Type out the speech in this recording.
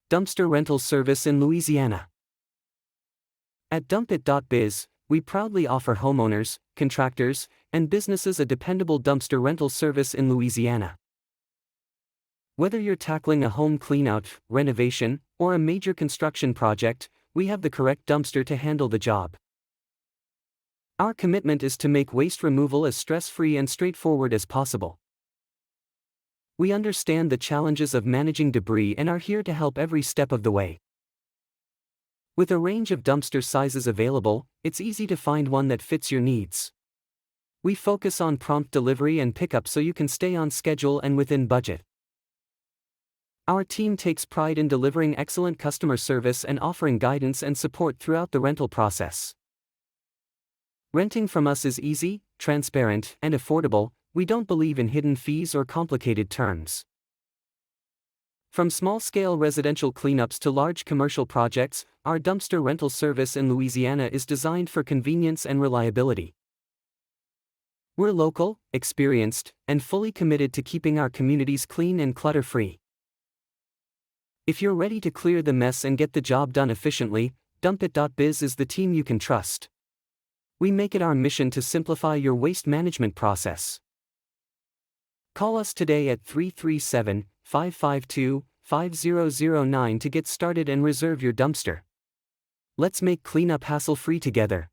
dumpster rental service in Louisiana. At DumpIt.Biz, we proudly offer homeowners, contractors, and businesses a dependable dumpster rental service in Louisiana. Whether you're tackling a home cleanout, renovation, or a major construction project, we have the correct dumpster to handle the job. Our commitment is to make waste removal as stress-free and straightforward as possible. We understand the challenges of managing debris and are here to help every step of the way. With a range of dumpster sizes available, it's easy to find one that fits your needs. We focus on prompt delivery and pickup so you can stay on schedule and within budget. Our team takes pride in delivering excellent customer service and offering guidance and support throughout the rental process. Renting from us is easy, transparent, and affordable. We don't believe in hidden fees or complicated terms. From small-scale residential cleanups to large commercial projects, our dumpster rental service in Louisiana is designed for convenience and reliability. We're local, experienced, and fully committed to keeping our communities clean and clutter-free. If you're ready to clear the mess and get the job done efficiently, DumpIt.Biz is the team you can trust. We make it our mission to simplify your waste management process. Call us today at 337-552-5009 to get started and reserve your dumpster. Let's make cleanup hassle-free together.